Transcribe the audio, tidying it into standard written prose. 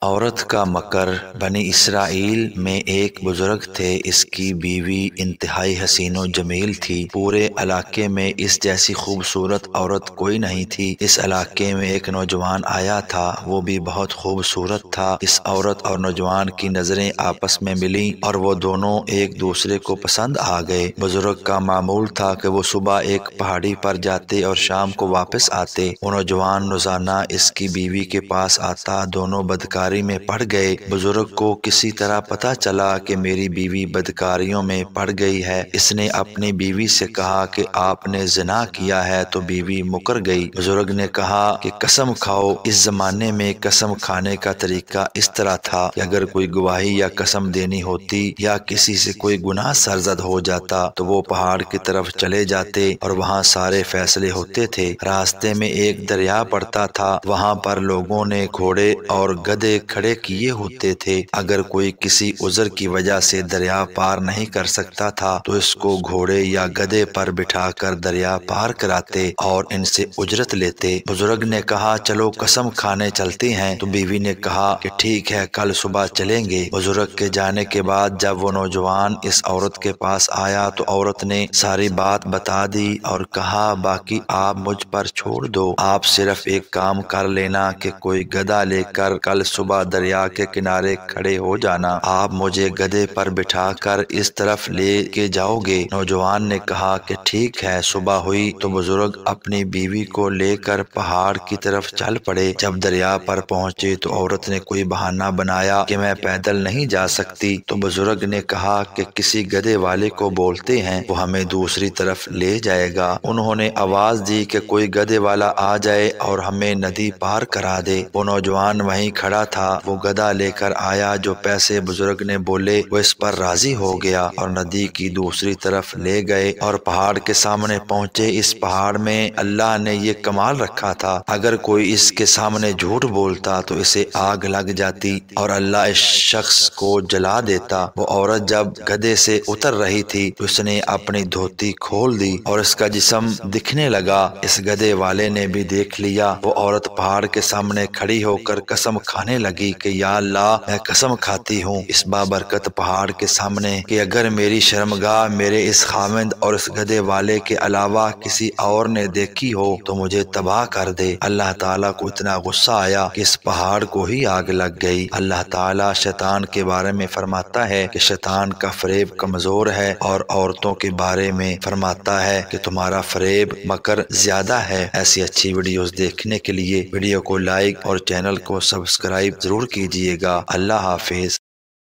عورت کا مکر۔ بنی اسرائیل میں ایک بزرگ تھے، اس کی بیوی انتہائی حسین و جمیل تھی۔ پورے علاقے میں اس جیسی خوبصورت عورت کوئی نہیں تھی۔ اس علاقے میں ایک نوجوان آیا تھا، وہ بھی بہت خوبصورت تھا۔ اس عورت اور نوجوان کی نظریں آپس میں ملیں اور وہ دونوں ایک دوسرے کو پسند آ گئے۔ بزرگ کا معمول تھا کہ وہ صبح ایک پہاڑی پر جاتے اور شام کو واپس آتے۔ وہ نوجوان روزانہ اس کی بیوی کے پاس آتا، دونوں بدکاری میں پڑ گئے۔ بزرگ کو کسی طرح پتہ چلا کہ میری بیوی بدکاریوں میں پڑ گئی ہے۔ اس نے اپنی بیوی سے کہا کہ آپ نے زنا کیا ہے تو بیوی مکر گئی۔ بزرگ نے کہا کہ قسم کھاؤ۔ اس زمانے میں قسم کھانے کا طریقہ اس طرح تھا کہ اگر کوئی گواہی یا قسم دینی ہوتی یا کسی سے کوئی گناہ سرزد ہو جاتا تو وہ پہاڑ کی طرف چلے جاتے اور وہاں سارے فیصلے ہوتے تھے۔ راستے میں ایک دریا پڑتا تھا، وہاں پر لوگوں نے گھوڑے اور گدھے کھڑے کیے ہوتے تھے۔ اگر کوئی کسی عذر کی وجہ سے دریا پار نہیں کر سکتا تھا تو اس کو گھوڑے یا گدھے پر بٹھا کر دریا پار کراتے اور ان سے اجرت لیتے۔ بزرگ نے کہا چلو قسم کھانے چلتے ہیں، تو بیوی نے کہا کہ ٹھیک ہے، کل صبح چلیں گے۔ بزرگ کے جانے کے بعد جب وہ نوجوان اس عورت کے پاس آیا تو عورت نے ساری بات بتا دی اور کہا باقی آپ مجھ پر چھوڑ دو، آپ صرف ایک کام کر لینا کہ کوئی گدھا لے کر کل صبح دریا کے کنارے کھڑے ہو جانا، آپ مجھے گدھے پر بٹھا کر اس طرف لے کے جاؤ گے۔ نوجوان نے کہا کہ ٹھیک ہے۔ صبح ہوئی تو بزرگ اپنی بیوی کو لے کر پہاڑ کی طرف چل پڑے۔ جب دریا پر پہنچے تو عورت نے کوئی بہانہ بنایا کہ میں پیدل نہیں جا سکتی، تو بزرگ نے کہا کہ کسی گدھے والے کو بولتے ہیں، وہ ہمیں دوسری طرف لے جائے گا۔ انہوں نے آواز دی کہ کوئی گدھے والا آ جائے اور ہمیں ندی پار کرا دے۔ وہ نوجوان وہیں کھڑا تھا، وہ گدھا لے کر آیا، جو پیسے بزرگ نے بولے وہ اس پر راضی ہو گیا اور ندی کی دوسری طرف لے گئے اور پہاڑ کے سامنے پہنچے۔ اس پہاڑ میں اللہ نے یہ کمال رکھا تھا، اگر کوئی اس کے سامنے جھوٹ بولتا تو اسے آگ لگ جاتی اور اللہ اس شخص کو جلا دیتا۔ وہ عورت جب گدھے سے اتر رہی تھی تو اس نے اپنی دھوتی کھول دی اور اس کا جسم دکھنے لگا۔ اس گدھے والے نے بھی دیکھ لیا۔ وہ عورت پہاڑ کے سامنے کھڑی ہو کر قسم کھانے لگی کہ یا اللہ، میں قسم کھاتی ہوں اس بابرکت پہاڑ کے سامنے کہ اگر میری شرمگاہ میرے اس خاوند اور اس گدھے والے کے علاوہ کسی اور نے دیکھی ہو تو مجھے تباہ کر دے۔ اللہ تعالیٰ کو اتنا غصہ آیا کہ اس پہاڑ کو ہی آگ لگ گئی۔ اللہ تعالیٰ شیطان کے بارے میں فرماتا ہے کہ شیطان کا فریب کمزور ہے، اور عورتوں کے بارے میں فرماتا ہے کہ تمہارا فریب مکر زیادہ ہے۔ ایسی اچھی ویڈیوز دیکھنے کے لیے ویڈیو کو لائک اور چینل کو سبسکرائب ضرور کیجیے گا۔ اللہ حافظ۔